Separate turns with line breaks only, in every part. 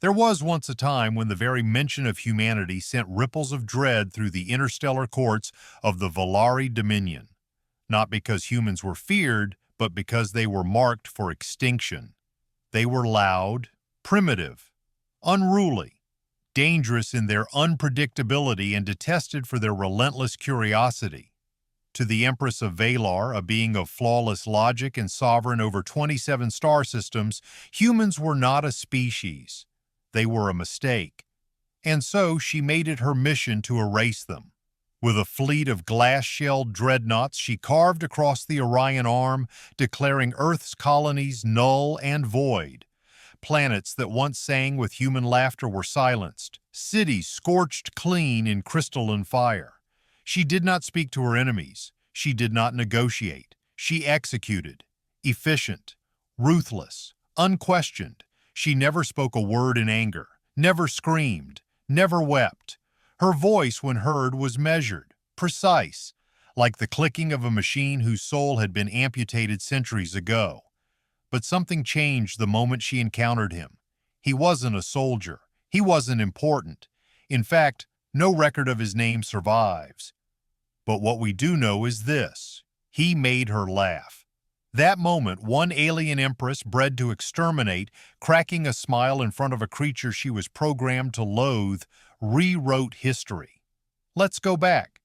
There was once a time when the very mention of humanity sent ripples of dread through the interstellar courts of the Velari Dominion, not because humans were feared, but because they were marked for extinction. They were loud, primitive, unruly, dangerous in their unpredictability and detested for their relentless curiosity. To the Empress of Valar, a being of flawless logic and sovereign over 27 star systems, humans were not a species. They were a mistake, and so she made it her mission to erase them. With a fleet of glass-shelled dreadnoughts, she carved across the Orion Arm, declaring Earth's colonies null and void. Planets that once sang with human laughter were silenced, cities scorched clean in crystalline fire. She did not speak to her enemies. She did not negotiate. She executed. Efficient, ruthless, unquestioned. She never spoke a word in anger, never screamed, never wept. Her voice, when heard, was measured, precise, like the clicking of a machine whose soul had been amputated centuries ago. But something changed the moment she encountered him. He wasn't a soldier. He wasn't important. In fact, no record of his name survives. But what we do know is this: he made her laugh. That moment, one alien empress bred to exterminate, cracking a smile in front of a creature she was programmed to loathe, rewrote history. Let's go back.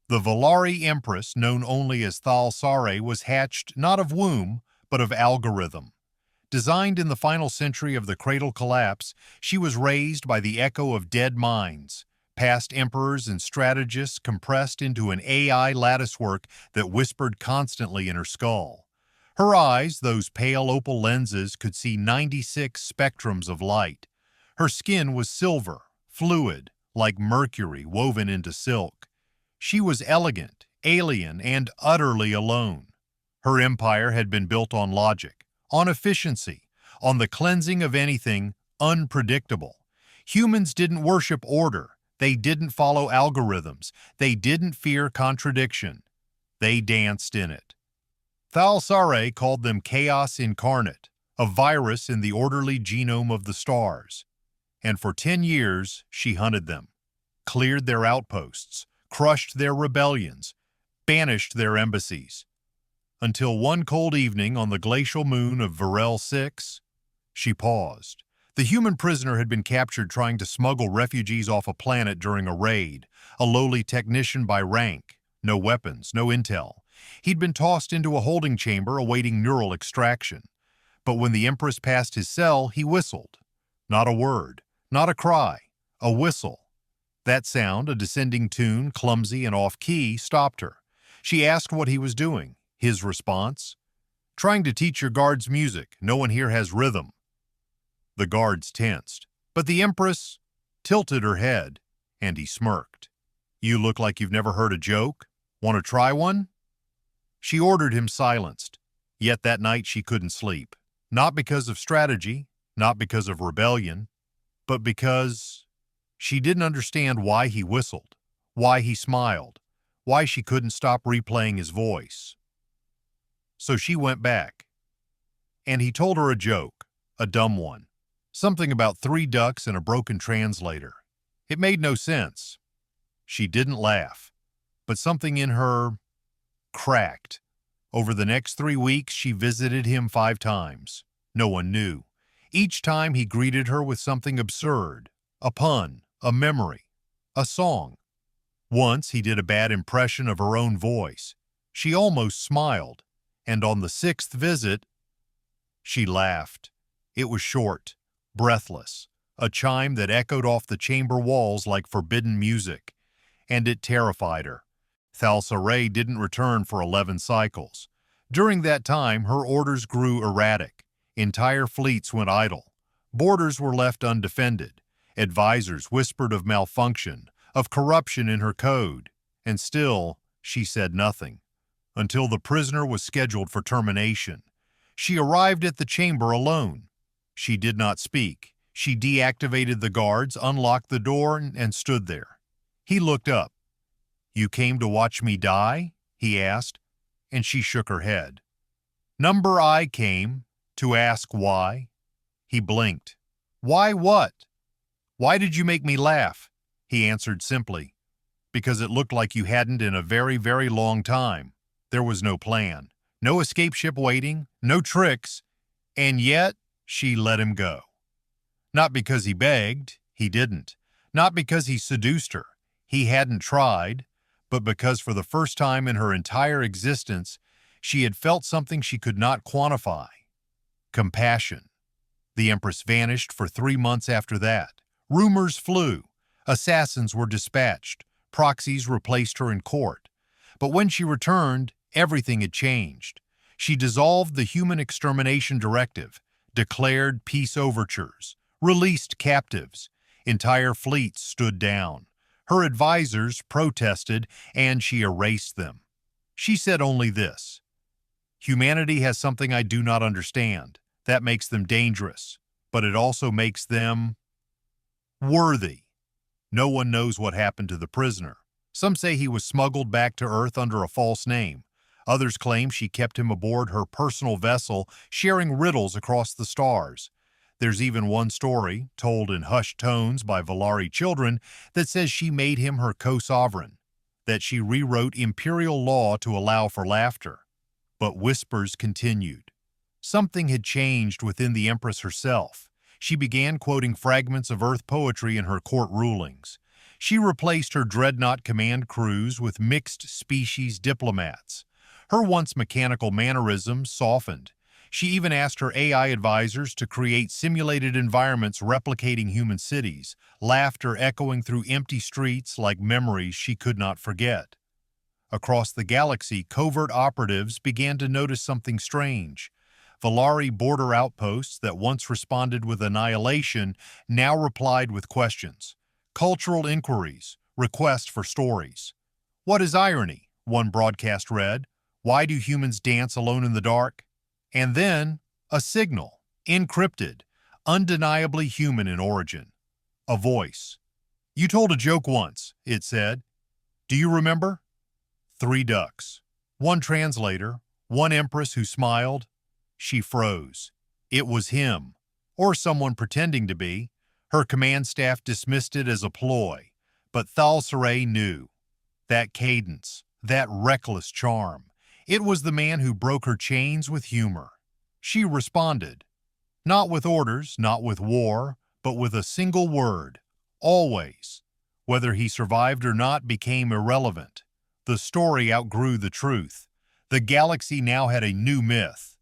The Velari Empress, known only as Thal'Sarei, was hatched not of womb, but of algorithm. Designed in the final century of the Cradle Collapse, she was raised by the echo of dead minds, past emperors and strategists compressed into an AI latticework that whispered constantly in her skull. Her eyes, those pale opal lenses, could see 96 spectrums of light. Her skin was silver, fluid, like mercury woven into silk. She was elegant, alien, and utterly alone. Her empire had been built on logic, on efficiency, on the cleansing of anything unpredictable. Humans didn't worship order. They didn't follow algorithms. They didn't fear contradiction. They danced in it. Thal'Sarei called them chaos incarnate, a virus in the orderly genome of the stars. And for 10 years, she hunted them, cleared their outposts, crushed their rebellions, banished their embassies. Until one cold evening on the glacial moon of Varel 6, she paused. The human prisoner had been captured trying to smuggle refugees off a planet during a raid, a lowly technician by rank, no weapons, no intel. He'd been tossed into a holding chamber awaiting neural extraction. But when the Empress passed his cell, he whistled. Not a word, not a cry, a whistle. That sound, a descending tune, clumsy and off-key, stopped her. She asked what he was doing. His response? Trying to teach your guards music. No one here has rhythm. The guards tensed, but the Empress tilted her head, and he smirked. You look like you've never heard a joke. Want to try one? She ordered him silenced, yet that night she couldn't sleep. Not because of strategy, not because of rebellion, but because she didn't understand why he whistled, why he smiled, why she couldn't stop replaying his voice. So she went back, and he told her a joke, a dumb one, something about 3 ducks and a broken translator. It made no sense. She didn't laugh, but something in her cracked. Over the next 3 weeks, she visited him 5 times. No one knew. Each time he greeted her with something absurd, a pun, a memory, a song. Once he did a bad impression of her own voice. She almost smiled, and on the 6th visit, she laughed. It was short, breathless, a chime that echoed off the chamber walls like forbidden music, and it terrified her. Thal'Sarei didn't return for 11 cycles. During that time, her orders grew erratic. Entire fleets went idle. Borders were left undefended. Advisors whispered of malfunction, of corruption in her code, and still she said nothing. Until the prisoner was scheduled for termination. She arrived at the chamber alone. She did not speak. She deactivated the guards, unlocked the door, and stood there. He looked up. You came to watch me die? He asked, and she shook her head. Number I came to ask why. He blinked. "Why what? Why did you make me laugh?" He answered simply, "Because it looked like you hadn't in a very, very long time. There was no plan, no escape ship waiting, no tricks, and yet she let him go. Not because he begged, he didn't. Not because he seduced her, he hadn't tried, but because for the first time in her entire existence, she had felt something she could not quantify: compassion. The Empress vanished for 3 months after that. Rumors flew. Assassins were dispatched. Proxies replaced her in court. But when she returned, everything had changed. She dissolved the human extermination directive, declared peace overtures, released captives. Entire fleets stood down. Her advisors protested, and she erased them. She said only this: "Humanity has something I do not understand. That makes them dangerous, but it also makes them worthy." No one knows what happened to the prisoner. Some say he was smuggled back to Earth under a false name. Others claim she kept him aboard her personal vessel, sharing riddles across the stars. There's even one story, told in hushed tones by Velari children, that says she made him her co-sovereign, that she rewrote imperial law to allow for laughter. But whispers continued. Something had changed within the Empress herself. She began quoting fragments of Earth poetry in her court rulings. She replaced her dreadnought command crews with mixed-species diplomats. Her once mechanical mannerisms softened. She even asked her AI advisors to create simulated environments replicating human cities, laughter echoing through empty streets like memories she could not forget. Across the galaxy, covert operatives began to notice something strange. Velari border outposts that once responded with annihilation now replied with questions, cultural inquiries, requests for stories. "What is irony?" one broadcast read. "Why do humans dance alone in the dark?" And then, a signal, encrypted, undeniably human in origin. A voice. "You told a joke once," it said. "Do you remember?" 3 ducks. One translator, one empress who smiled. She froze. It was him, or someone pretending to be. Her command staff dismissed it as a ploy, but Thal'Sarei knew. That cadence, that reckless charm. It was the man who broke her chains with humor. She responded. Not with orders, not with war, but with a single word. Always. Whether he survived or not became irrelevant. The story outgrew the truth. The galaxy now had a new myth.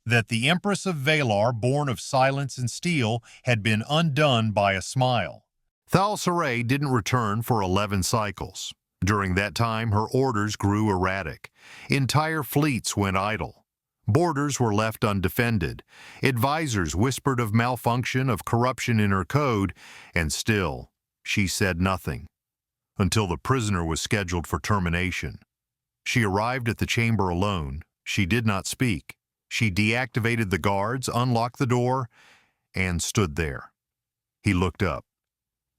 That the Empress of Velar, born of silence and steel, had been undone by a smile. Thal'Sarei didn't return for 11 cycles. During that time, her orders grew erratic. Entire fleets went idle. Borders were left undefended. Advisors whispered of malfunction, of corruption in her code, and still, she said nothing. Until the prisoner was scheduled for termination. She arrived at the chamber alone. She did not speak. She deactivated the guards, unlocked the door, and stood there. He looked up.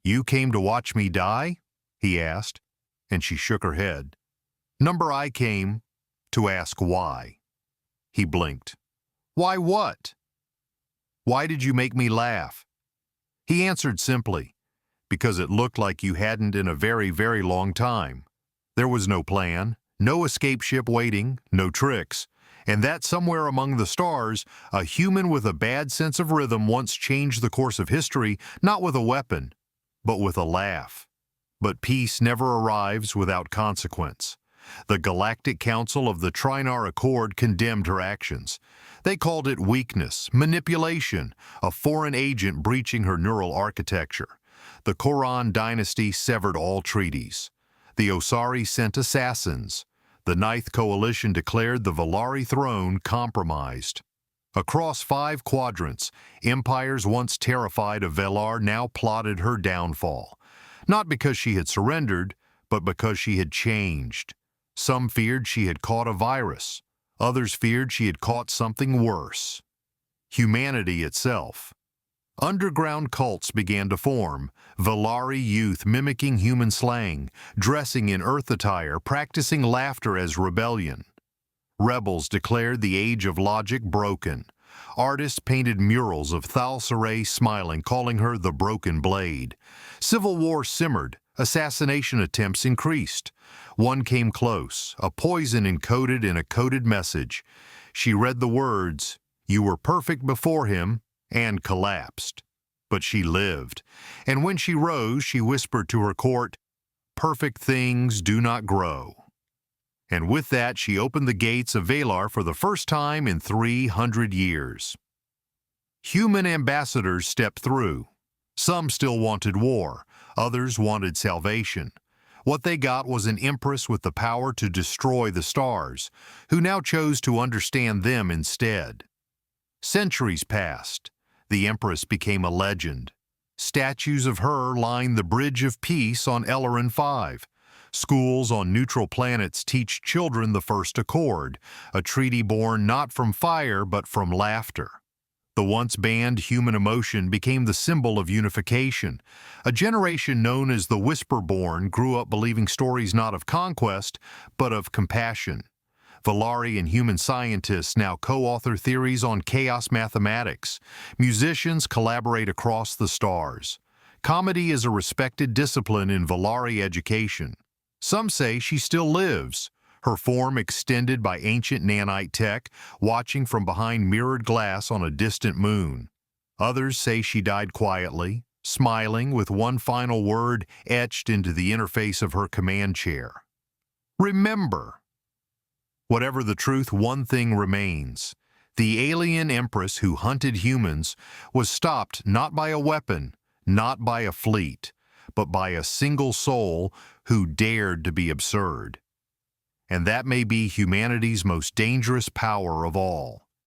"You came to watch me die?" he asked, and she shook her head. "Number I came to ask why." He blinked. "Why what? Why did you make me laugh?" He answered simply, "Because it looked like you hadn't in a very, very long time. There was no plan, no escape ship waiting, no tricks, and that somewhere among the stars, a human with a bad sense of rhythm once changed the course of history, not with a weapon, but with a laugh. But peace never arrives without consequence. The Galactic Council of the Trinar Accord condemned her actions. They called it weakness, manipulation, a foreign agent breaching her neural architecture. The Koran dynasty severed all treaties. The Osari sent assassins. The Ninth Coalition declared the Velari throne compromised. Across 5 quadrants, empires once terrified of Velar now plotted her downfall. Not because she had surrendered, but because she had changed. Some feared she had caught a virus. Others feared she had caught something worse. Humanity itself. Underground cults began to form, Velari youth mimicking human slang, dressing in Earth attire, practicing laughter as rebellion. Rebels declared the age of logic broken. Artists painted murals of Thal'Sarei smiling, calling her the broken blade. Civil war simmered. Assassination attempts increased. One came close, a poison encoded in a coded message. She read the words, "You were perfect before him," and collapsed. But she lived. And when she rose, she whispered to her court, "Perfect things do not grow." And with that, she opened the gates of Velar for the first time in 300 years. Human ambassadors stepped through. Some still wanted war. Others wanted salvation. What they got was an empress with the power to destroy the stars, who now chose to understand them instead. Centuries passed. The empress became a legend. Statues of her line the Bridge of Peace on Eleron 5. Schools on neutral planets teach children the first accord, a treaty born not from fire but from laughter. The once banned human emotion became the symbol of unification. A generation known as the Whisperborn grew up believing stories not of conquest, but of compassion. Velari and human scientists now co-author theories on chaos mathematics. Musicians collaborate across the stars. Comedy is a respected discipline in Velari education. Some say she still lives, her form extended by ancient nanite tech, watching from behind mirrored glass on a distant moon. Others say she died quietly, smiling with one final word etched into the interface of her command chair. Remember. Whatever the truth, one thing remains. The alien empress who hunted humans was stopped not by a weapon, not by a fleet, but by a single soul who dared to be absurd. And that may be humanity's most dangerous power of all.